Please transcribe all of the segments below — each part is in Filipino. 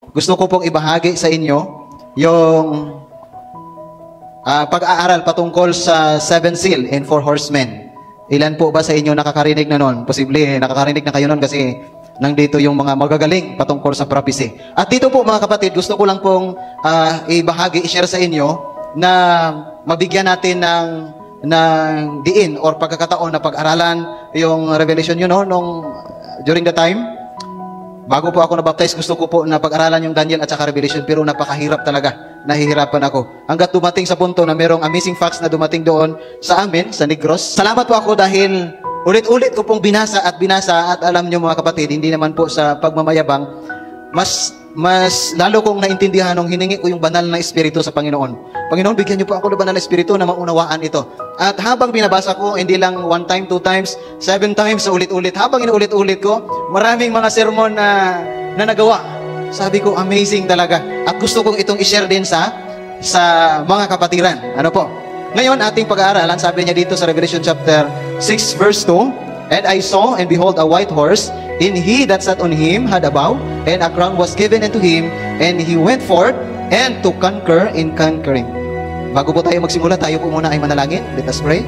gusto ko pong ibahagi sa inyo yung pag-aaral patungkol sa Seven Seal and Four Horsemen. Ilan po ba sa inyo nakakarinig na nun? Posible, nakakarinig na kayo nun kasi nandito yung mga magagaling patungkol sa prophecy. At dito po mga kapatid, gusto ko lang pong ibahagi, i-share sa inyo na mabigyan natin ng diin or pagkakataon na pag-aralan yung revelation yun, no? During the time, bago po ako nabaptize, gusto ko po na pag-aralan yung Daniel at saka Revelation, pero napakahirap talaga. Nahihirapan ako. Hanggat dumating sa punto na merong amazing facts na dumating doon sa amin, sa Negros. Salamat po ako dahil ulit-ulit ko pong binasa at alam nyo mga kapatid, hindi naman po sa pagmamayabang, mas lalo kong naintindihan nung hiningi ko yung banal na Espiritu sa Panginoon. Panginoon, bigyan niyo po ako ng banal na Espiritu na maunawaan ito. At habang binabasa ko, hindi lang 1 time, 2 times, 7 times, sa ulit-ulit. Habang inuulit-ulit ko, maraming mga sermon na nagawa. Sabi ko, amazing talaga. At gusto kong itong i-share din sa mga kapatiran. Ano po? Ngayon, ating pag-aaralan, sabi niya dito sa Revelation chapter 6 verse 2, "And I saw, and behold, a white horse, and he that sat on him had a bow, and a crown was given unto him, and he went forth, and to conquer in conquering." Bago po tayo magsimula, tayo po muna ay manalangin. Let us pray.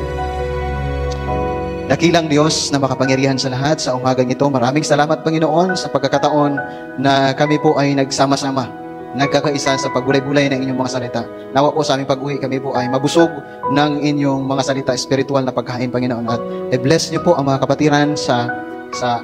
Dakilang Diyos na makapangyarihan sa lahat, sa umagang ito, maraming salamat Panginoon sa pagkakataon na kami po ay nagsama-sama, nagkakaisa sa pagbulay-bulay ng inyong mga salita. Nawa po sa aming pag-uwi, kami po ay mabusog ng inyong mga salita, spiritual na pagkain, Panginoon. At i-bless niyo po ang mga kapatiran sa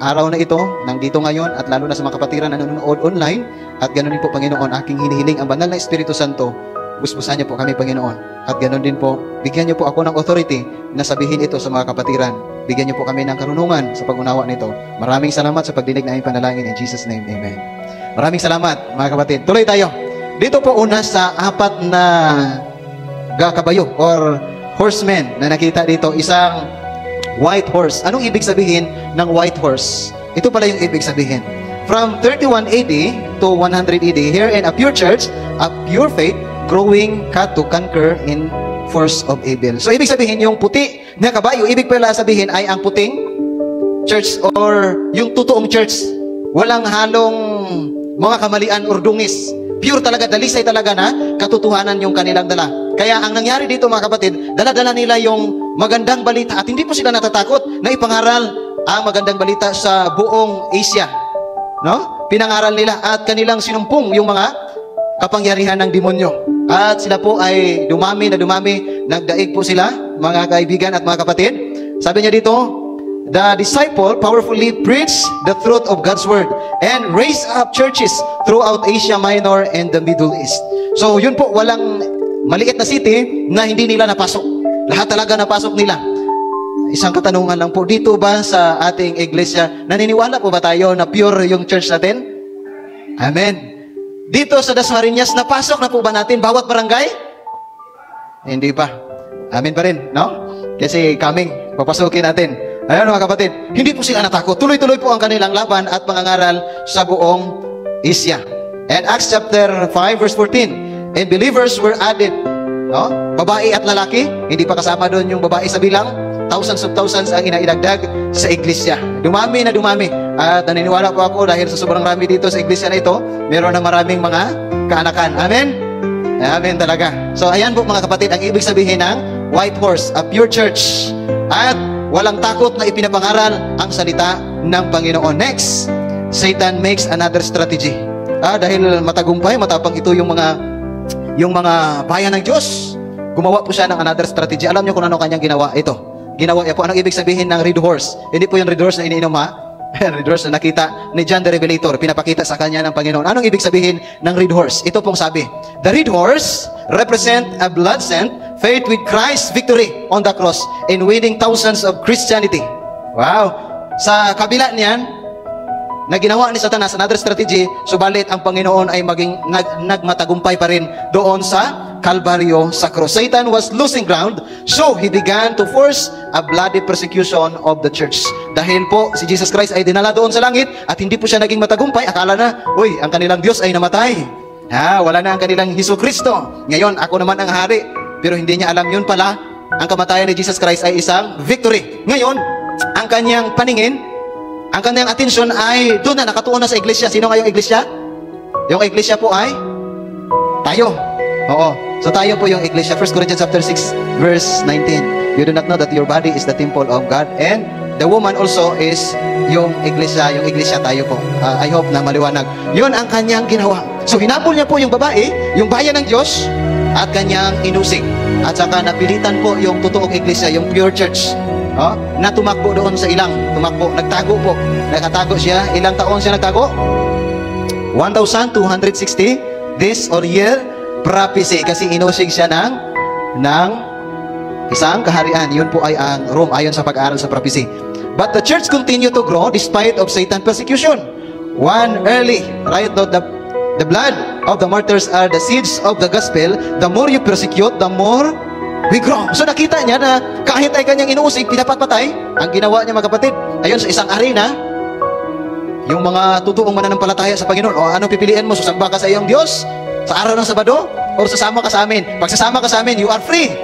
araw na ito, nandito ngayon, at lalo na sa mga kapatiran na nanonood online. At ganoon din po, Panginoon, aking hinihiling ang banal na Espiritu Santo, busbusan niyo po kami, Panginoon. At ganoon din po, bigyan niyo po ako ng authority na sabihin ito sa mga kapatiran. Bigyan niyo po kami ng karunungan sa pag-unawa nito. Maraming salamat sa pagdinig na aming panalangin. In Jesus' name, Amen. Maraming salamat, mga kapatid. Tuloy tayo. Dito po una sa 4 na kabayo or horsemen na nakita dito, isang white horse. Anong ibig sabihin ng white horse? Ito pala yung ibig sabihin. From 31 AD to 100 AD, here in a pure church, a pure faith, growing cut to conquer in force of evil. So, ibig sabihin, yung puti na kabayo, ibig pala sabihin ay ang puting church or yung totoong church. Walang halong mga kamalian or dungis. Pure talaga, dalisay talaga na katotohanan yung kanilang dala. Kaya ang nangyari dito mga kapatid, dala-dala nila yung magandang balita at hindi po sila natatakot na ipangaral ang magandang balita sa buong Asia. No? Pinangaral nila at kanilang sinumpong yung mga kapangyarihan ng demonyo. At sila po ay dumami, nagdaig po sila, mga kaibigan at mga kapatid. Sabi niya dito, the disciple powerfully preached the truth of God's word and raised up churches throughout Asia Minor and the Middle East. So yun po, walang maliit na city na hindi nila napasok. Lahat talaga napasok nila. Isang katanungan lang po, dito ba sa ating iglesia, naniniwala po ba tayo na pure yung church natin? Amen. Dito sa Dasmariñas, napasok na po ba natin bawat barangay? Hindi pa. Amen pa rin, no? Kasi coming, papasukin natin. Ayun mga kapatid, hindi po sila natakot. Tuloy-tuloy po ang kanilang laban at pangangaral sa buong Asia. And Acts chapter 5 verse 14, and believers were added, no? Babae at lalaki, hindi pa kasama doon yung babae sa bilang. Thousands of thousands ang inaidagdag sa iglesia. Dumami na dumami. At naniniwala po ako dahil sa sobrang rami dito sa iglesia na ito, meron na maraming mga kaanakan. Amen? Amen talaga. So ayan po mga kapatid, ang ibig sabihin ng white horse, a pure church. At walang takot na ipinapangaral ang salita ng Panginoon. Next, Satan makes another strategy. Dahil matagumpay, matapang ito yung mga bayan ng Diyos. Gumawa po siya ng another strategy. Alam niyo kung ano kanyang ginawa? Ito. Ginawa niya po. Anong ibig sabihin ng red horse? Hindi po yung red horse na iniinom ha? Red horse na nakita ni John the Revelator. Pinapakita sa kanya ng Panginoon. Anong ibig sabihin ng red horse? Ito pong sabi. The red horse represent a blood-sent faith with Christ's victory on the cross in winning thousands of Christianity. Wow! Sa kabila niyan, na ginawa ni Satanas another strategy, subalit ang Panginoon ay maging nagmatagumpay pa rin doon sa Kalbaryo sa cross. Satan was losing ground, so he began to force a bloody persecution of the church. Dahil po si Jesus Christ ay dinala doon sa langit at hindi po siya naging matagumpay, akala na, uy, ang kanilang Diyos ay namatay. Wala na ang kanilang Hesus Kristo. Ngayon, ako naman ang hari. Pero hindi niya alam yun pala, ang kamatayan ni Jesus Christ ay isang victory. Ngayon, ang kanyang paningin, ang kanyang atensyon ay doon na nakatuon na sa iglesia. Sino ngayong iglesia? Yung iglesia po ay tayo. Oo. So tayo po yung iglesia. 1 Corinthians chapter 6 verse 19. You do not know that your body is the temple of God, and the woman also is yung iglesia tayo po. I hope na maliwanag. Yun ang kanyang ginawa. So hinabol niya po yung babae, yung bayan ng Diyos, at kanyang inusig. At saka napilitan po yung totoong iglesia, yung pure church, na tumakbo doon sa ilang. Tumakbo, nagtago po. Nakatago siya. Ilang taon siya nagtago? 1,260 days or year prophecy. Kasi inusig siya ng isang kaharian. Yun po ay ang Rome ayon sa pag-aaral sa prophecy. But the church continued to grow despite of Satan's persecution. One early, right? The blood of the martyrs are the seeds of the gospel. The more you persecute, the more we grow. So nakita niya na kahit ay kanyang inuusig, pinapatpatay, ang ginawa niya mga kapatid, ayun sa isang arena, yung mga totoong mananampalataya sa Panginoon, o anong pipiliin mo? Susamba ka sa iyong Diyos sa araw ng Sabado? O sasama ka sa amin? Pag sasama ka sa amin, you are free.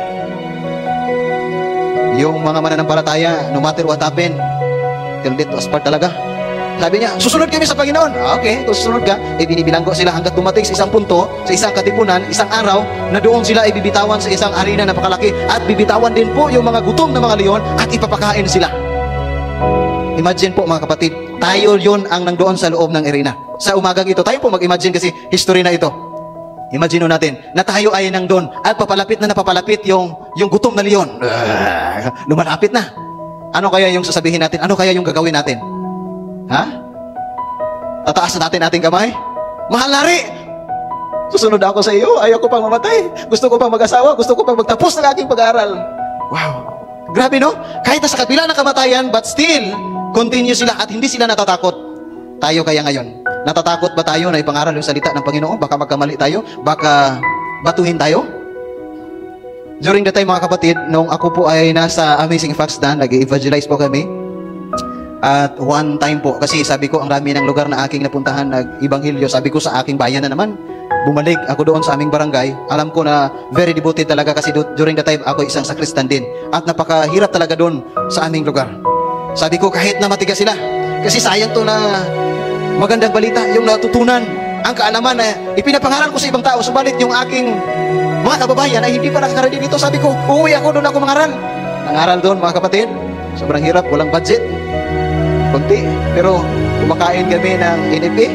Yung mga mananampalataya, no matter what happen, till death do us part talaga. Sabi niya, susunod kami sa Panginoon. Okay, kung susunod ka, binibilanggo sila hanggat dumating sa isang punto, sa isang katipunan, isang araw, na doon sila ibibitawan sa isang arena na napakalaki, at bibitawan din po yung mga gutom na mga leon, at ipapakain sila. Imagine po mga kapatid, tayo yun ang nangdoon sa loob ng arena. Sa umagang ito, tayo po mag-imagine kasi history na ito. Imagine natin na tayo ay nangdoon at papalapit na napapalapit yung gutom na leon. Lumalapit na. Ano kaya yung sasabihin natin? Ano kaya yung gagawin natin? Ha? Tataas na natin ating kamay? Mahal hari! Susunod ako sa iyo. Ayaw ko pang mamatay. Gusto ko pang mag-asawa. Gusto ko pang magtapos ng aking pag-aaral. Wow! Grabe no? Kahit na sa kabila ng kamatayan, but still, continue sila at hindi sila natatakot. Tayo kaya ngayon? Natatakot ba tayo na ipangaral yung salita ng Panginoon? Baka magkamali tayo? Baka batuhin tayo? During the time mga kapatid, nung ako po ay nasa Amazing Facts na, nag-evangelize po kami. At one time po, kasi sabi ko, ang dami ng lugar na aking napuntahan, nag-ibanghilyo, sabi ko sa aking bayan na naman, bumalik ako doon sa aming barangay. Alam ko na very devoted talaga kasi during the time ako isang sakristan din. At napakahirap talaga doon sa aming lugar. Sabi ko, kahit na matigas sila, kasi sayang to na magandang balita, yung natutunan, ang kaalaman na ipinapangaral ko sa ibang tao, subalit yung aking mga kababayan ay hindi pa nakakarating dito. Sabi ko, uuwi ako doon ako mangaral. Nangaral doon mga kapatid, sobrang hirap, walang budget, kunti, pero kumakain kami ng NFA.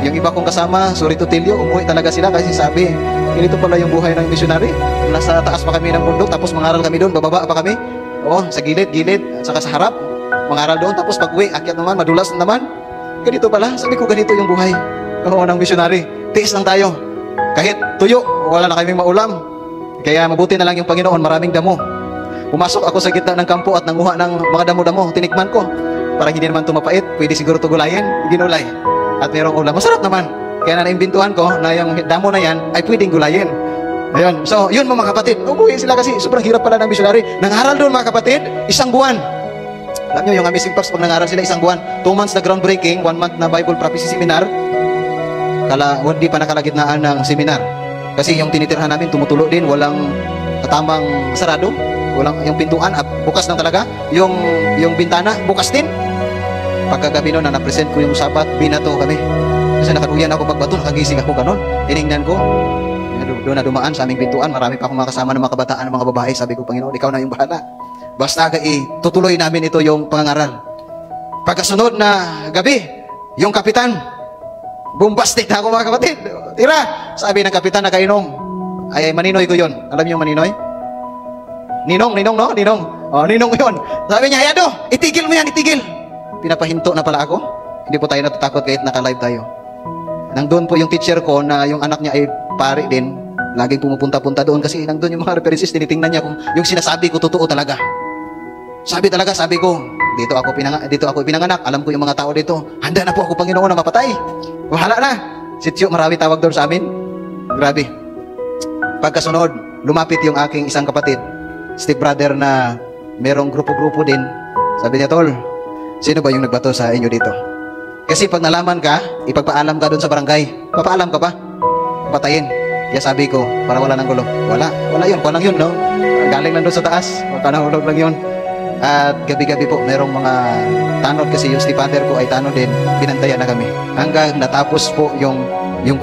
Yung iba kong kasama, sorry to tell you, umuwi talaga sila kasi sabi, ganito pala yung buhay ng missionary. Nasa taas pa kami ng bundok, tapos mangaral kami doon, bababa pa kami. Oo, sa gilid, saka sa harap, mangaral doon, tapos pag uwi, akyat naman, madulas naman. Ganito pala, sabi ko ganito yung buhay ng missionary. Tiis lang tayo. Kahit tuyo, wala na kaming maulam. Kaya mabuti na lang yung Panginoon, maraming damo. Pumasok ako sa gitna ng kampo at nanguha ng mga damo-damo, tinikman ko. Para hindi naman tumapait, pwede siguro tugulayan, ginulay. At mayroong ulam, masarap naman. Kaya naimbintuhan ko na yung damo na yan ay pwedeng gulayin. Ayun, so yun mga kapatid, umuwi sila kasi sobrang hirap pala ng missionary. Nangaral doon mga kapatid, isang buwan. Alam nyo, yung Amazing Facts, pag nangaral sila isang buwan, 2 months na groundbreaking, 1 month na Bible prophecy seminar, hindi pa nakalagitnaan ng seminar. Kasi yung tinitirhan namin, tumutulo din, walang tamang sarado, walang yung pintuan, bukas lang talaga. Yung bintana, bukas din. Pagkagabi noon, na present ko yung sapat, binato kami. Kasi nakaduyan ako pagbato, nakagising ako ganon. Tinignan ko, doon na dumaan sa aming pintuan, marami pa akong mga kasama ng mga kabataan, ng mga babae. Sabi ko, Panginoon, ikaw na yung bahala. Basta tutuloy namin ito yung pangangaral. Pagkasunod na gabi, yung kapitan, bombastic na ako mga kapatid. Tira! Sabi ng kapitan na kainom. Ay, maninoy ko yun. Alam niyo yung maninoy? Ninong, no? Ninong. Oh, ninong yun. Sabi niya, Ayado, itigil mo yan, itigil. Pinapahinto na pala ako. Hindi po tayo natatakot kahit naka-live tayo. Nandun po yung teacher ko na yung anak niya ay pare din. Laging pumupunta-punta doon kasi nandun yung mga references, tinitingnan niya kung yung sinasabi ko totoo talaga. Sabi ko, dito ako pinanganak, alam ko yung mga tao dito. Handa na po ako, Panginoon, na mapatay. Wahala na. Sityo, marami tawag doon sa amin. Grabe. Pagkasunod, lumapit yung aking isang kapatid, step brother na merong grupo-grupo din. Sabi niya, Tol, sino ba yung nagbato sa inyo dito? Kasi pag nalaman ka, ipagpaalam ka doon sa barangay. Papaalam ka pa? Patayin. Kaya sabi ko, para wala ng gulo. Wala yun, no? Galing lang doon sa taas. Magkanahulog lang yun. At gabi-gabi po, merong mga tanod kasi yung stepfather ko ay tanod din. Binantayan na kami. Hanggang natapos po yung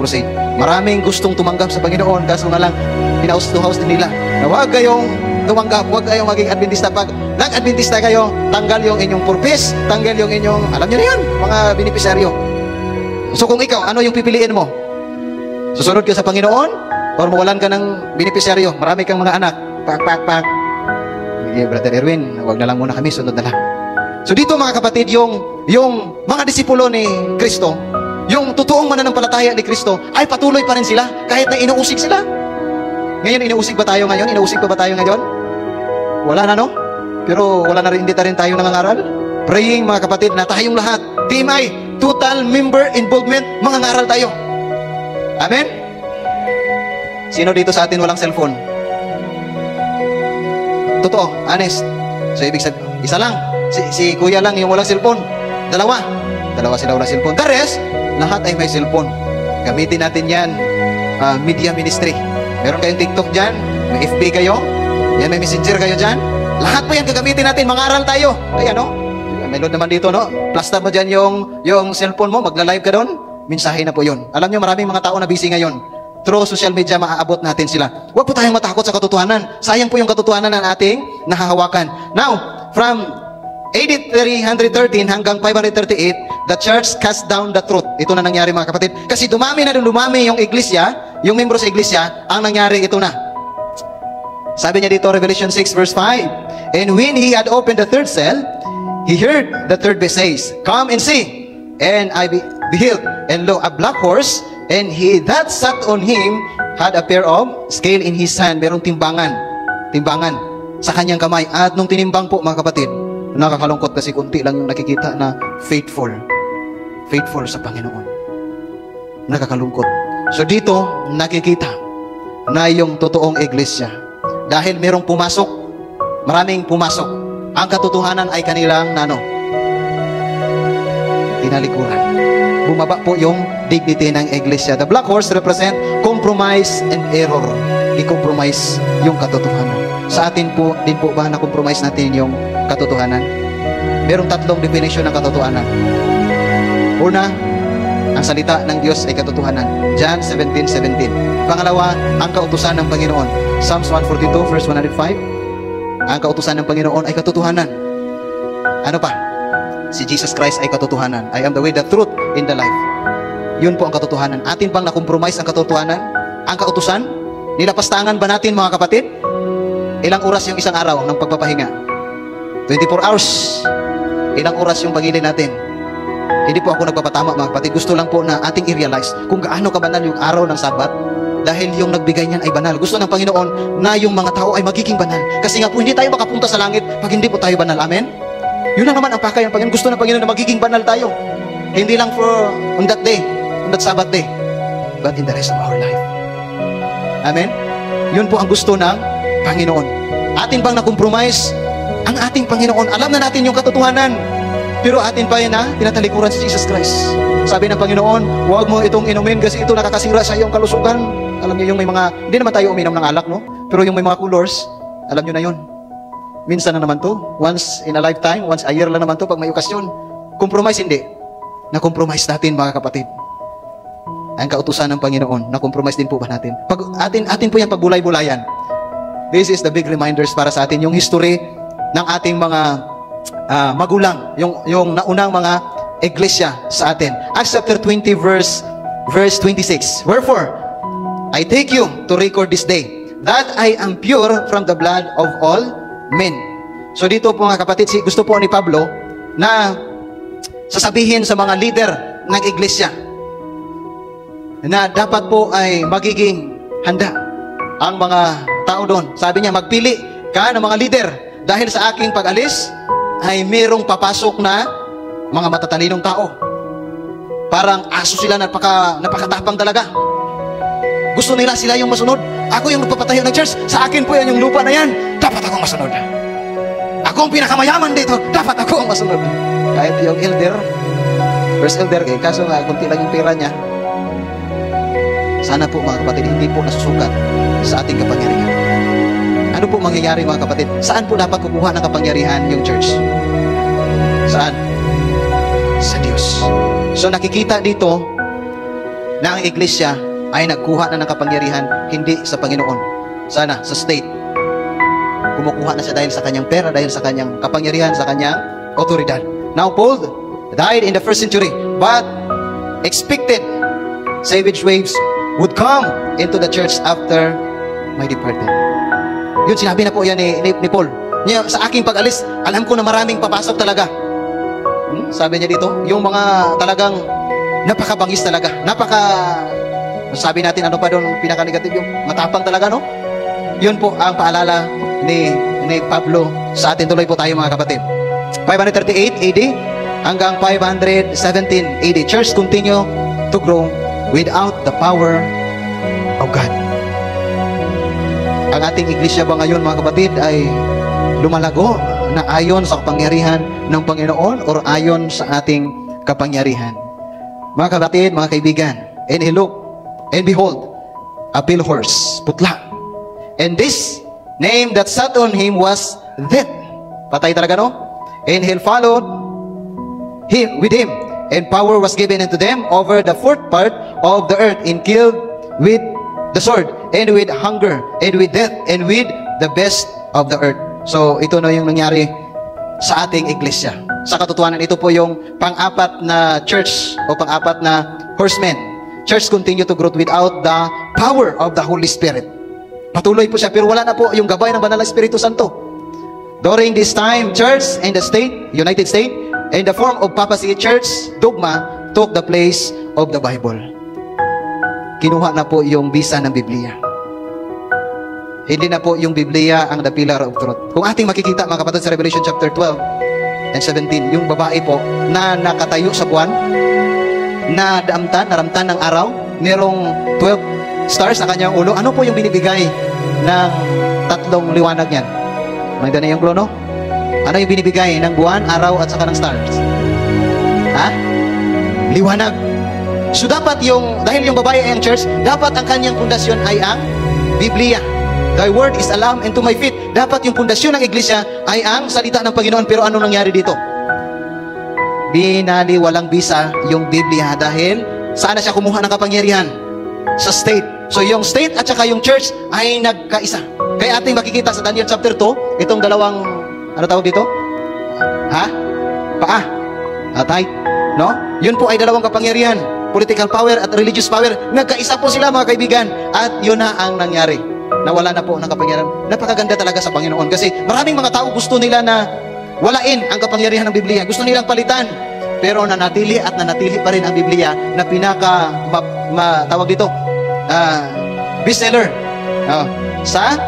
crusade. Maraming gustong tumanggap sa Panginoon, kaso nga lang, in-house to house din nila. Na huwag kayong tumanggap, huwag kayong maging Adventista. Pag nag-Adventista kayo, tanggal yung inyong purpose, tanggal yung inyong, alam nyo na yun, mga benepisaryo. So kung ikaw, ano yung pipiliin mo? Susunod ka sa Panginoon, or mawalan ka ng benepisaryo? Marami kang mga anak. Pak. Brother Erwin, wag na lang muna kami, sunod na lang. So dito mga kapatid, yung mga disipulo ni Kristo, yung totoong mananampalataya ni Kristo, ay patuloy pa rin sila, kahit na inuusig sila. Ngayon, inuusig ba tayo ngayon? Inuusig pa ba tayo ngayon? Wala na, no? Pero wala na rin, hindi rin tayo nangangaral. Praying mga kapatid, na tayong lahat, TMI, total member involvement, mangangaral tayo. Amen? Sino dito sa atin walang cellphone? Totoo, honest. So ibig sabihin, isa lang. Si kuya lang yung walang cellphone. Dalawa sila walang cellphone. The rest, lahat ay may cellphone. Gamitin natin yan. Media ministry. Meron kayong TikTok dyan, may FB kayo, yan, may Messenger kayo dyan. Lahat po yan gagamitin natin, mangaral tayo. Ay ano, may load naman dito, no? Plaster mo dyan yung cellphone mo, magla-live ka doon, mensahe na po yun. Alam nyo, maraming mga tao na busy ngayon. Through social media, maaabot natin sila. Huwag po tayong matakot sa katotohanan. Sayang po yung katotohanan ng ating nahahawakan. Now, from AD 313 hanggang 538, the church cast down the truth. Ito na nangyari mga kapatid. Kasi dumami yung iglesia, yung membro sa iglesia, ang nangyari ito na. Sabi niya dito, Revelation 6 verse 5, and when he had opened the third seal, he heard the third voice says, come and see. And I beheld, and lo, a black horse, and he that sat on him had a pair of scale in his hand. Merong timbangan sa kanyang kamay. At nung tinimbang po mga kapatid, nakakalungkot kasi kunti lang yung nakikita na faithful sa Panginoon. Nakakalungkot. So dito nakikita na yung totoong iglesia, dahil merong maraming pumasok, ang katotohanan ay kanilang tinalikuran. Bumaba po yung dignity ng iglesia. The black horse represent compromise and error. I-compromise yung katotohanan. Sa atin po, din po ba na-compromise natin yung katotohanan? Merong tatlong definition ng katotohanan. Una, ang salita ng Diyos ay katotohanan. John 17:17. Pangalawa, ang kautusan ng Panginoon. Psalms 142 verse 105. Ang kautusan ng Panginoon ay katotohanan. Ano pa? Si Jesus Christ ay katotohanan. I am the way, the truth, in the life. Yun po ang katotohanan. Atin bang na-compromise ang katotohanan? Ang kautusan? Nilapastangan ba natin mga kapatid? Ilang oras yung isang araw ng pagpapahinga? 24 hours. Ilang oras yung pagili natin? Hindi po ako nagpapatama mga kapatid. Gusto lang po na ating i-realize kung gaano kabanal yung araw ng Sabat, dahil yung nagbigay niyan ay banal. Gusto ng Panginoon na yung mga tao ay magiging banal. Kasi nga po hindi tayo makapunta sa langit pag hindi po tayo banal. Amen? Yun lang naman ang pakay ng Panginoon. Gusto ng Panginoon na magiging banal tayo. Hindi lang for on that day, on that Sabbath day, but in the rest of our life. Amen? Yun po ang gusto ng Panginoon. Atin bang na-compromise ang ating Panginoon? Alam na natin yung katotohanan, pero atin pa yan na tinatalikuran si Jesus Christ. Sabi ng Panginoon, huwag mo itong inumin kasi ito nakakasira sa iyong kalusugan. Alam niyo yung may mga, hindi naman tayo uminom ng alak, no? Pero yung may mga colors, alam niyo na yun. Minsan na naman to, once in a lifetime, once a year lang naman to pag may okasyon. Compromise hindi. Na-compromise natin mga kapatid. Ang kautusan ng Panginoon, na-compromise din po ba natin? Atin po yan pagbulay-bulayan. This is the big reminders para sa atin, yung history ng ating mga magulang, yung naunang mga iglesia sa atin. Acts chapter 20 verse 26. Wherefore, I take you to record this day, that I am pure from the blood of all men. So dito po mga kapatid, gusto po ni Pablo na sasabihin sa mga leader ng iglesia na dapat po ay magiging handa ang mga tao doon. Sabi niya, magpili ka ng mga leader dahil sa aking pag-alis ay merong papasok na mga matatalinong tao. Parang aso sila, napakatapang talaga. Gusto nila sila yung masunod. Ako yung nagpapatayo ng church. Sa akin po yan, yung lupa na yan. Dapat akong masunod. Ako ang pinakamayaman dito. Dapat ako ang masunod. Kahit yung elder, first elder, kaso nga, kunti lang yung pera niya. Sana po mga kapatid, hindi po nasusukat sa ating kapangyarihan. ano po mangyayari mga kapatid? Saan po dapat kukuha ng kapangyarihan yung church? Saan? Sa Diyos. So nakikita dito na ang iglesia ay nagkuha na ng kapangyarihan hindi sa Panginoon. Sana, sa state. Kumukuha na siya dahil sa kanyang pera, dahil sa kanyang kapangyarihan, sa kanyang otoridad. Now, Paul died in the 1st century, but expected savage waves would come into the church after my departed. Yun, sinabi na po yan ni Paul. Niya, sa aking pag-alis, alam ko na maraming papasok talaga. Sabi niya dito, yung mga talagang napakabangis talaga. Sabi natin, ano pa doon, pinaka-negative, yung matapang talaga, no? Yun po ang paalala ni Pablo sa atin. Tuloy po tayo mga kapatid. 538 AD hanggang 517 AD. Church continue to grow without the power of God. Ang ating iglesia ba ngayon mga kapatid ay lumalago na ayon sa kapangyarihan ng Panginoon or ayon sa ating kapangyarihan? Mga kapatid, mga kaibigan, and he looked, and behold, a pale horse, putla. And this name that sat on him was Death. Patay talaga, no? And he followed him with him, and power was given unto them over the fourth part of the earth, and killed with the sword, and with hunger, and with death, and with the best of the earth. So, ito na yung nangyari sa ating iglesia. Sa katotohanan, ito po yung pang-apat na church o pang-apat na horsemen. Church continue to grow without the power of the Holy Spirit. Patuloy po siya, pero wala na po yung gabay ng Banal na Espiritu Santo. During this time, church and the state, United States, in the form of papacy, church dogma took the place of the Bible. Kinuha na po yung bisa ng Biblia. Hindi na po yung Biblia ang the pillar of truth. Kung ating makikita mga kapatid sa Revelation chapter 12 and 17, yung babae po na nakatayo sa buwan, na naramtan ng araw, merong 12 stars sa kanyang ulo. Ano po yung binibigay ng tatlong liwanag niyan? Maganda na yung glow, no? Ano yung binibigay ng buwan, araw, at saka ng stars? Ha? Liwanag. So dapat dahil yung babae ay ang church, dapat ang kanyang pundasyon ay ang Biblia. Thy word is a lamp unto my feet. Dapat yung pundasyon ng iglesia ay ang salita ng Panginoon. Pero ano nangyari dito? Walang bisa yung Biblia dahil saan na siya kumuha ng kapangyarihan? Sa state. So yung state at saka yung church ay nagkaisa. Kaya ating makikita sa Daniel chapter 2, itong dalawang, ano tawag dito? Ha? Paa. Tight. No? Yun po ay dalawang kapangyarihan. Political power at religious power. Nagkaisa po sila mga kaibigan. At yun na ang nangyari. Nawala na po ng kapangyarihan. Napakaganda talaga sa Panginoon. Kasi maraming mga tao gusto nila na walain ang kapangyarihan ng Biblia. Gusto nilang palitan. Pero nanatili at nanatili pa rin ang Biblia na pinaka tawag dito bestseller sa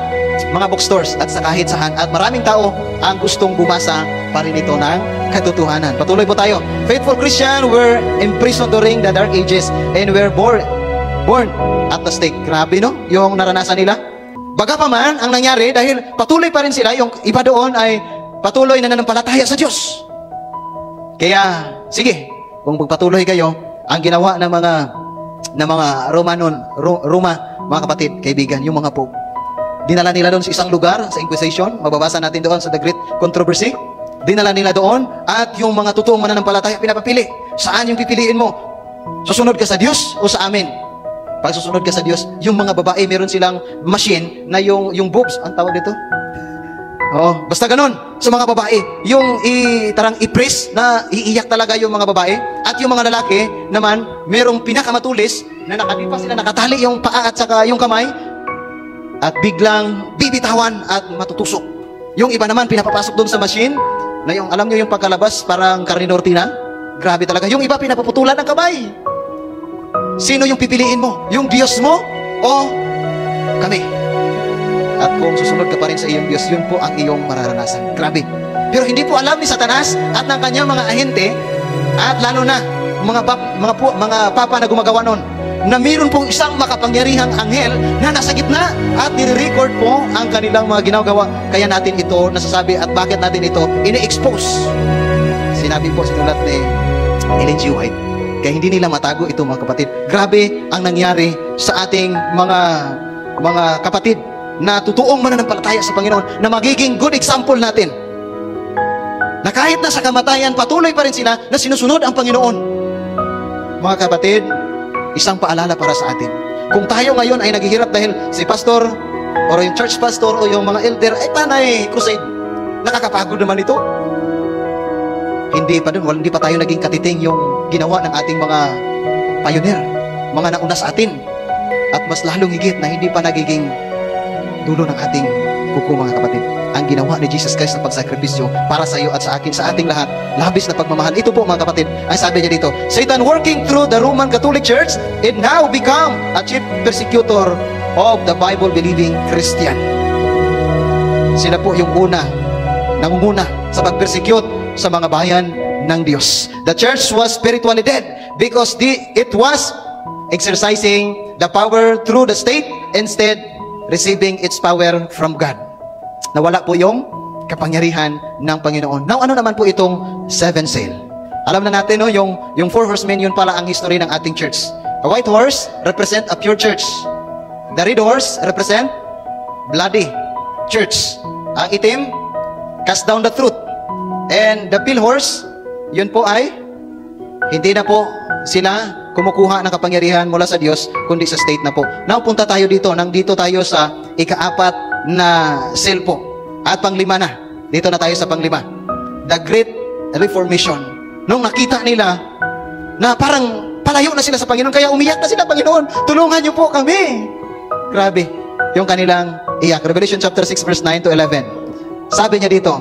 mga bookstores at sa kahit saan. At maraming tao ang gustong bumasa pa rin ito ng katotohanan. Patuloy po tayo. Faithful Christians were imprisoned during the dark ages and were born at the stake. Grabe, no? Yung naranasan nila. Bagapaman ang nangyari dahil patuloy pa rin sila, yung iba doon ay patuloy na nanampalataya sa Diyos. Kaya, sige, kung pagpatuloy kayo, ang ginawa ng mga Roma, mga kapatid, kaibigan, yung mga pope, dinala nila doon sa isang lugar, sa Inquisition, mababasa natin doon sa The Great Controversy, dinala nila doon, at yung mga totoong mananampalataya, pinapapili. Saan yung pipiliin mo? Susunod ka sa Diyos o sa amin? Pag susunod ka sa Diyos, yung mga babae, meron silang machine na yung boobs, ang tawag dito? Basta ganun. Sa mga babae, yung i-press na iiyak talaga yung mga babae. At yung mga lalaki naman, merong pinakamatulis na nakatipa sila, nakatali yung paa at saka yung kamay. At biglang bibitawan at matutusok. Yung iba naman, pinapapasok doon sa machine na yung, alam nyo yung pagkalabas, parang karninortina. Grabe talaga. Yung iba, pinapaputulan ng kamay. Sino yung pipiliin mo? Yung Diyos mo o kami? At kung susunod ka pa rin sa iyong Diyos, yun po ang iyong mararanasan. Grabe. Pero hindi po alam ni Satanas at ng kanyang mga ahente, at lalo na mga papa na gumagawa nun, na mayroon pong isang makapangyarihang anghel na nasa gitna at nire-record po ang kanilang mga ginagawa. Kaya natin ito nasasabi at bakit natin ito ine-expose. Sinabi po sinulat ni Ellen G. White. Kaya hindi nila matago ito mga kapatid. Grabe ang nangyari sa ating mga kapatid na totoong mananampalataya sa Panginoon, na magiging good example natin. Na kahit nasa kamatayan, patuloy pa rin sila na sinusunod ang Panginoon. Mga kapatid, isang paalala para sa atin. Kung tayo ngayon ay naghihirap dahil si pastor, o yung church pastor, o yung mga elder, ay panay crusade. Nakakapagod naman ito. Hindi pa tayo naging katiting yung ginawa ng ating mga pioneer, mga nauna sa atin. At mas lalong higit na hindi pa nagiging dulo ng ating kuko, mga kapatid. Ang ginawa ni Jesus Christ na pagsakripisyo para sa iyo at sa akin, sa ating lahat, labis na pagmamahal. Ito po, mga kapatid, ang sabi niya dito, Satan working through the Roman Catholic Church, it now become a chief persecutor of the Bible-believing Christian. Sila po yung nangunguna sa pag-persecute sa mga bayan ng Diyos. The church was spiritually dead because it was exercising the power through the state instead receiving its power from God. Nawala po yung kapangyarihan ng Panginoon. Now, ano naman po itong seven seal? Alam na natin, no, yung four horsemen, yun pala ang history ng ating church. A white horse represent a pure church. The red horse represent bloody church. Ang itim, cast down the truth. And the pale horse, yun po ay hindi na po sila kumukuha ng kapangyarihan mula sa Diyos, kundi sa state na po. Now, punta tayo dito. Nandito tayo sa ika-4 na seal po. At panglima na. Dito na tayo sa panglima. The Great Reformation. Nung nakita nila na parang palayo na sila sa Panginoon, kaya umiyak na sila, Panginoon, tulungan niyo po kami. Grabe. Yung kanilang iyak. Revelation chapter 6 verse 9 to 11. Sabi niya dito,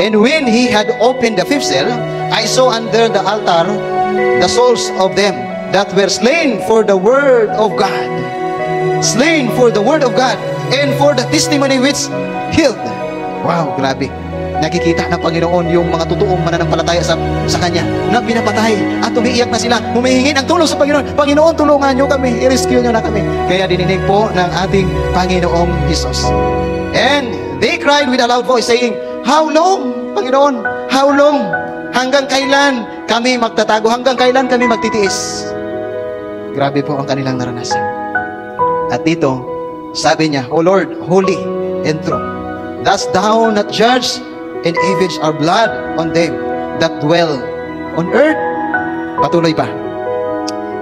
and when he had opened the fifth seal, I saw under the altar the souls of them that were slain for the word of God. Slain for the word of God and for the testimony which healed. Wow, grabe. Nakikita ng Panginoon yung mga totoong mananampalataya sa Kanya na pinapatay at umiiyak na sila, humihingi ng tulong sa Panginoon. Panginoon, tulungan nyo kami, i-rescue nyo na kami. Kaya dininig po ng ating Panginoong Jesus. And they cried with a loud voice saying, how long, Panginoon? How long? Hanggang kailan kami magtatago? Hanggang kailan kami magtitiis? Grabe po ang kanilang naranasan. At dito, sabi niya, O Lord, holy and true, dost thou not judge and avenge our blood on them that dwell on earth? Patuloy pa.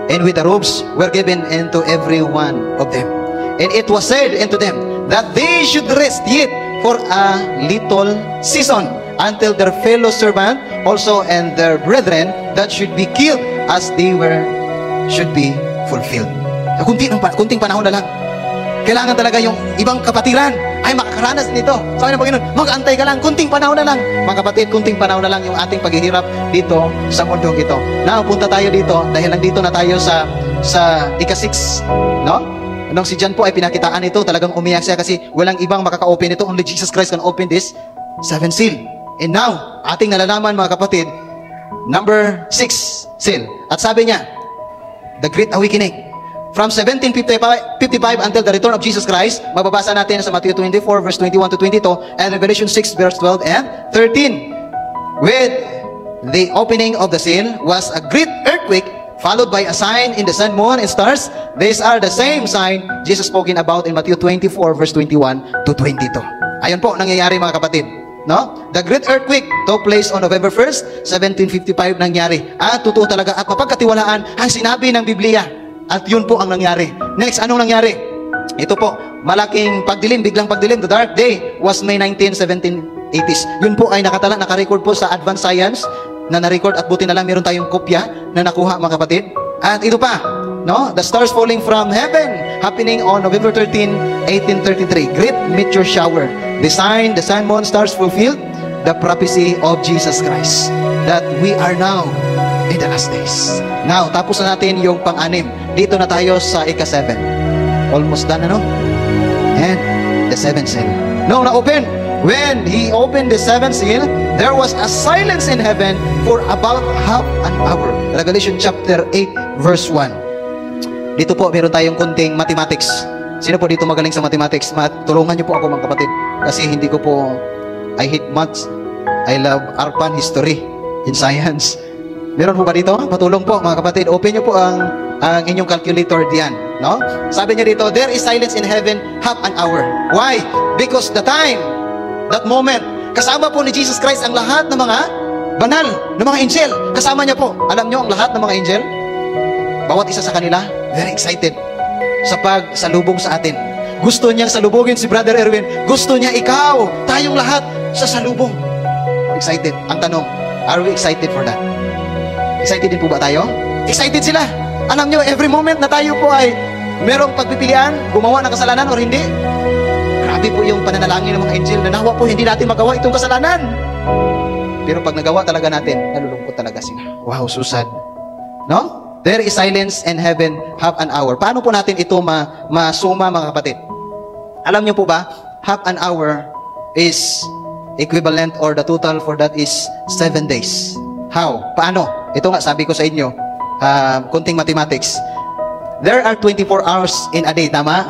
And with the robes were given unto every one of them. And it was said unto them that they should rest yet for a little season until their fellow servant also and their brethren that should be killed as they were should be fulfilled. Kunting panahon na lang. Kailangan talaga yung ibang kapatiran ay makakaranas nito. Sabi ng Panginoon, mag-antay ka lang, kunting panahon na lang. Mga kapatid, kunting panahon na lang yung ating paghihirap dito sa mundong ito. Now, punta tayo dito dahil nandito na tayo sa ika-6, no? Nung si John po ay pinakitaan ito, talagang umiyak siya kasi walang ibang makaka-open ito. Only Jesus Christ can open this seven seal. And now, ating nalalaman, mga kapatid, number 6 seal. At sabi niya, the Great Awakening. From 1755 until the return of Jesus Christ, mababasa natin sa Matthew 24 verse 21 to 22 and Revelation 6 verse 12 and 13. With the opening of the seal was a great earthquake followed by a sign in the sun, moon, and stars. These are the same sign Jesus spoken about in Matthew 24 verse 21 to 22. Ayun po nangyayari, mga kapatid. No? The great earthquake took place on November 1st, 1755 nangyari. At totoo talaga at mapagkatiwalaan ang sinabi ng Biblia. At yun po ang nangyari. Next, anong nangyari? Ito po, malaking pagdilim, biglang pagdilim. The dark day was May 19, 1780s. Yun po ay nakarecord po sa Advanced Science na na-record at buti na lang meron tayong kopya na nakuha, mga kapatid. At ito pa, no? The stars falling from heaven happening on November 13, 1833. Great meteor shower. The sign, the sun, moon, stars fulfilled the prophecy of Jesus Christ that we are now in the last days. Now, tapos na natin yung pang-anim. Dito na tayo sa ika-7. Almost done, ano? And the seventh seal. No, na-open. When he opened the seventh seal, there was a silence in heaven for about half an hour. Revelation chapter 8, verse 1. Dito po, meron tayong kunting mathematics. Sino po dito magaling sa mathematics? Tulungan niyo po ako, mga kapatid. Kasi hindi ko po, I hate maths. I love ARPAN, history, in science. Meron po ba dito? Patulong po, mga kapatid. Open niyo po ang inyong calculator diyan. No? Sabi niya dito, there is silence in heaven half an hour. Why? Because the time, that moment, kasama po ni Jesus Christ ang lahat ng mga banal, ng mga angel. Kasama niya po. Alam niyo ang lahat ng mga angel? Bawat isa sa kanila, very excited sa pagsalubong sa atin. Gusto niyang salubugin si Brother Erwin. Gusto niya ikaw, tayong lahat sa salubong. Excited. Ang tanong, are we excited for that? Excited din po ba tayo? Excited sila. Alam nyo, every moment na tayo po ay merong pagpipilian, gumawa ng kasalanan or hindi. Grabe po yung pananalangin ng mga angel na nawa po hindi natin magawa itong kasalanan. Pero pag nagawa talaga natin, nalulungkot talaga sila. Wow, so sad. No? There is silence in heaven half an hour. Paano po natin ito masuma, mga kapatid? Alam nyo po ba, half an hour is equivalent or the total for that is 7 days. How? Paano? Ito nga, sabi ko sa inyo, kunting mathematics. There are 24 hours in a day, tama?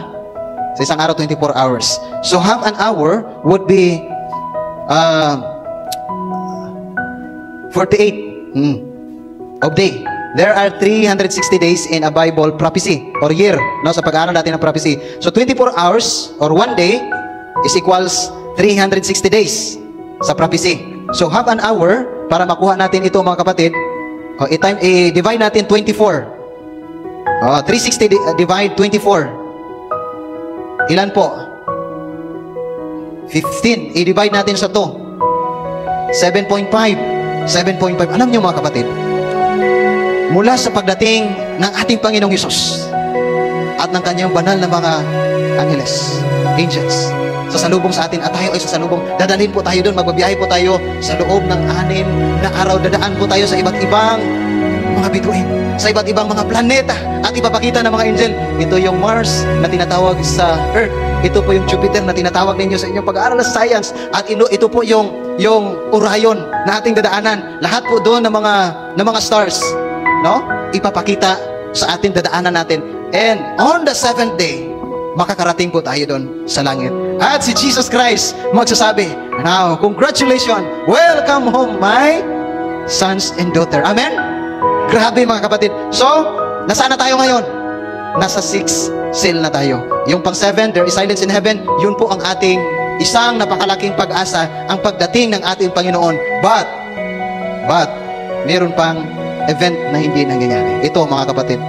Sa isang araw, 24 hours. So, half an hour would be 48 of day. There are 360 days in a Bible prophecy or year, no, sa pag-aaral natin ng prophecy. So 24 hours or 1 day is equals 360 days sa prophecy. So half an hour, para makuha natin ito, mga kapatid, i-divide natin 24. 360 divide 24. Ilan po? 15. I-divide natin sa 2. 7.5. 7.5. Alam niyo, mga kapatid, mula sa pagdating ng ating Panginoong Hesus at ng kanyang banal na mga angels, sasalubong sa atin at tayo ay sasalubong, dadalhin po tayo doon, magbabiyahe po tayo sa loob ng 6 na araw, dadaan po tayo sa iba't ibang mga bituin, sa iba't ibang mga planeta at ipapakita ng mga angel. Ito yung Mars na tinatawag sa Earth, ito po yung Jupiter na tinatawag ninyo sa inyong pag-aaral sa science, at ito po yung Orion na ating dadaanan, lahat po doon ng mga stars, no? Ipapakita sa atin, dadaanan natin. And on the 7th day, makakarating po tayo doon sa langit. At si Jesus Christ magsasabi, now, congratulations, welcome home, my sons and daughter. Amen? Grabe, mga kapatid. So, nasaan na tayo ngayon? Nasa 6th seal na tayo. Yung pang 7, there is silence in heaven, yun po ang ating isang napakalaking pag-asa, ang pagdating ng ating Panginoon. But, meron pang event na hindi nangyayari. Ito, mga kapatid,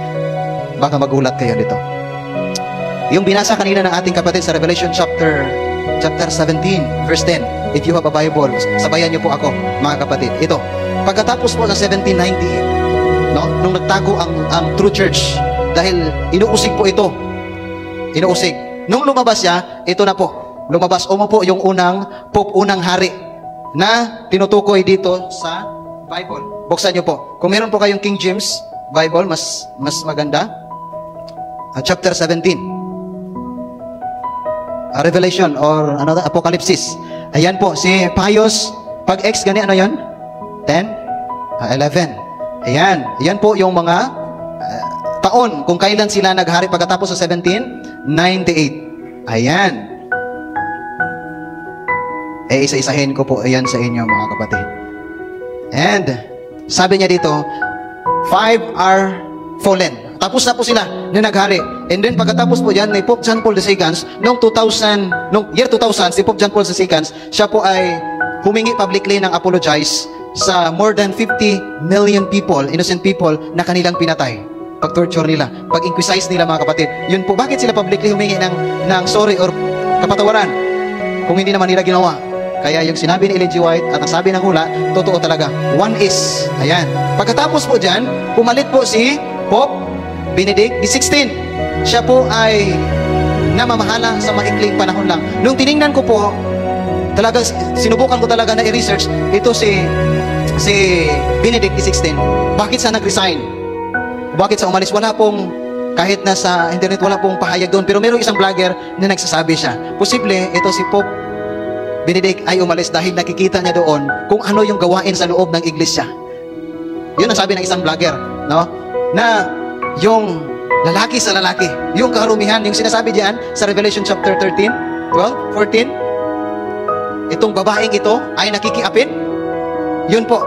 baka magulat kayo dito. Yung binasa kanina ng ating kapatid sa Revelation chapter 17, verse 10. If you have a Bible, sabayan niyo po ako, mga kapatid. Ito, pagkatapos po ng 1798, no, nung nagtago ang True Church, dahil inuusig po ito. Inuusig. Nung lumabas siya, ito na po. Lumabas, umupo yung unang hari na tinutukoy dito sa Bible. Buksan niyo po. Kung meron po kayong King James Bible, mas maganda. Chapter 17. Revelation or Apocalypse. Ayan po, si Pius, pag X gani, ano yan? 10? 11. Ayan. Ayan po yung mga taon kung kailan sila naghari pagkatapos sa 1798. Ayan. Isa-isahin ko po ayan sa inyo, mga kapatid. And sabi niya dito, 5 are fallen. Tapos na po sila na naghari. And then pagkatapos po yan, ni Pope John Paul II, noong year 2000, si Pope John Paul II, siya po ay humingi publicly ng apologize sa more than 50 million people, innocent people, na kanilang pinatay. Pag-torture nila, pag-inquisize nila, mga kapatid. Yun po, bakit sila publicly humingi ng sorry or kapatawaran kung hindi naman nila ginawa? Kaya yung sinabi ni Ellen G. White at ang sabi ng hula, totoo talaga. One is. Ayan. Pagkatapos po dyan, pumalit po si Pope Benedict XVI. Siya po ay namamahala sa maikling panahon lang. Nung tiningnan ko po, talaga, sinubukan ko talaga na i-research, ito si Benedict XVI. Bakit siya nag-resign? Bakit siya umalis? Wala pong, kahit na sa internet, wala pong pahayag doon. Pero mayroong isang vlogger na nagsasabi siya. Posible, ito si Pope Benedict ay umalis dahil nakikita niya doon kung ano yung gawain sa loob ng iglesia. Yun ang sabi ng isang vlogger, no? Na yung lalaki sa lalaki, yung karumihan, yung sinasabi diyan sa Revelation chapter 13, 12, 14, itong babaeng ito ay nakikiapin. Yun po,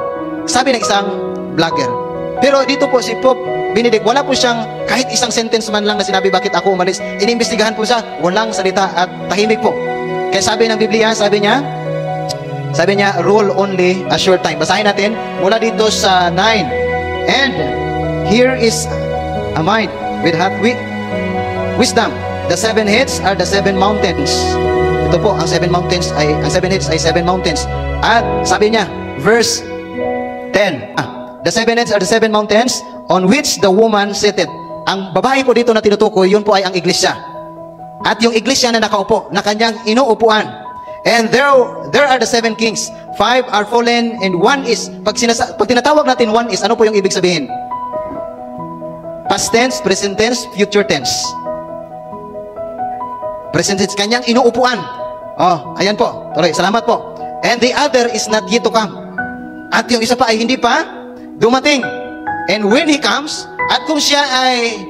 sabi ng isang vlogger. Pero dito po si Pope Benedict, wala po siyang kahit isang sentence man lang na sinabi bakit ako umalis. Inimbestigahan po siya, walang salita at tahimik po. Kaya sabi ng Biblia, sabi niya, rule only a short time. Basahin natin mula dito sa 9. And here is a mind with wisdom. The 7 heads are the 7 mountains. Ito po, ang 7 heads ay 7 mountains. At sabi niya, verse 10. The 7 heads are the 7 mountains on which the woman seated. Ang babae po dito na tinutukoy, yun po ay ang iglesia. At yung iglesia na nakaupo, na kanyang inuupuan. And there are the 7 kings. 5 are fallen and 1 is, pag tinatawag natin 1 is, ano po yung ibig sabihin? Past tense, present tense, future tense. Present tense, kanyang inuupuan. Oh, ayan po. Tuloy, salamat po. And the other is not yet to come. At yung isa pa ay hindi pa dumating. And when he comes, at kung siya ay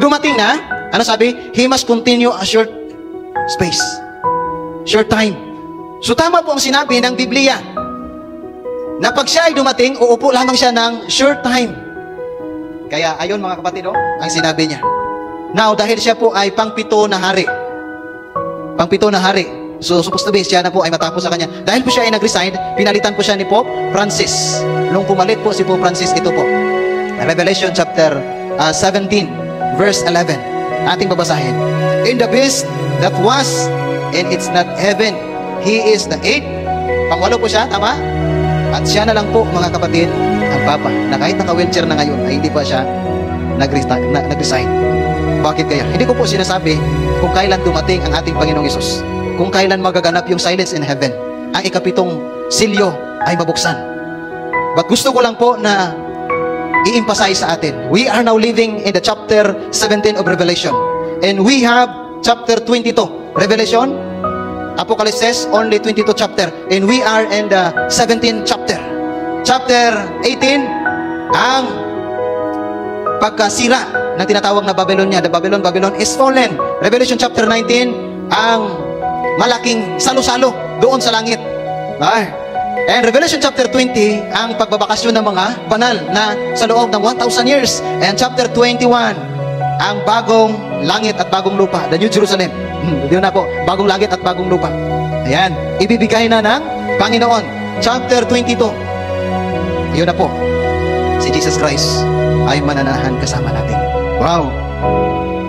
dumating na, ano sabi? He must continue a short space. Short time. So tama po ang sinabi ng Biblia na pag siya ay dumating, uupo lamang siya ng short time. Kaya ayon mga kapatid, ang sinabi niya. Now, dahil siya po ay pang-7 na hari. Pang-7 na hari. So, supposed to be, siya na po ay matapos sa kanya. Dahil po siya ay nag-resign, pinalitan po siya ni Pope Francis. Nung pumalit po si Pope Francis, ito po. Revelation chapter 17, verse 11. Ating babasahin. In the beast that was, and it's not heaven, he is the 8th. Pang-8 po siya, tama? At siya na lang po, mga kapatid, ang Papa, na kahit naka-wheelchair na ngayon, ay hindi pa siya nag-resign. Bakit kaya? Hindi ko po sinasabi kung kailan dumating ang ating Panginoong Hesus. Kung kailan magaganap yung silence in heaven, ang ika-7 silyo ay mabuksan. But gusto ko lang po na i-emphasize sa atin, we are now living in the chapter 17 of Revelation. And we have chapter 22. Revelation, Apocalypse says, only 22 chapter. And we are in the 17th chapter. Chapter 18, ang pagkasira na tinatawag na Babylonia. The Babylon is fallen. Revelation chapter 19, ang malaking salo-salo doon sa langit. And Revelation chapter 20, ang pagbabakasyon ng mga banal na sa loob ng 1,000 years. And chapter 21, ang bagong langit at bagong lupa, the New Jerusalem. Doon na po, bagong langit at bagong lupa. Ayan, ibibigay na ng Panginoon. Chapter 22, yun na po, si Jesus Christ ay mananahan kasama natin. Wow!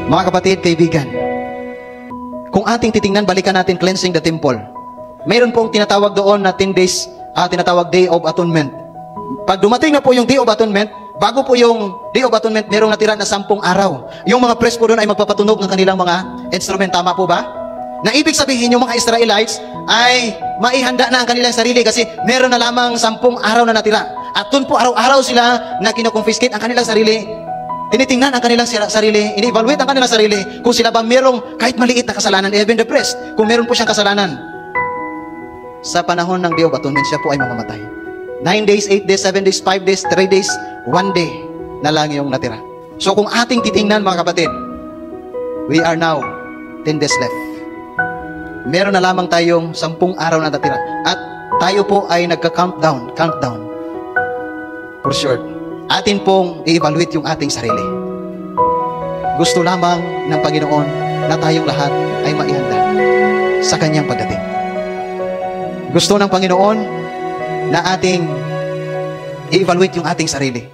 Mga kapatid, kaibigan, kung ating titingnan, balikan natin cleansing the temple. Mayroon pong tinatawag doon na 10 days, tinatawag Day of Atonement. Pag dumating na po yung Day of Atonement, bago po yung Day of Atonement, mayroong natira na 10 araw. Yung mga priests po doon ay magpapatunog ng kanilang mga instrument. Tama po ba? Na ibig sabihin, yung mga Israelites ay maihanda na ang kanilang sarili kasi meron na lamang 10 araw na natira. At doon po araw-araw sila na kinoconfiscate ang kanilang sarili. Tinitingnan ang kanilang sarili, ini-evaluate ang kanilang sarili kung sila ba merong kahit maliit na kasalanan, even the priest, kung meron po siyang kasalanan. Sa panahon ng Day of Atonement, siya po ay mamamatay. 9 days, 8 days, 7 days, 5 days, 3 days, 1 day na lang yung natira. So kung ating titingnan, mga kapatid, we are now 10 days left. Meron na lamang tayong 10 araw na natira. At tayo po ay nagka-countdown. For short, atin pong i-evaluate yung ating sarili. Gusto lamang ng Panginoon na tayong lahat ay maihanda sa Kanyang pagdating. Gusto ng Panginoon na ating i-evaluate yung ating sarili.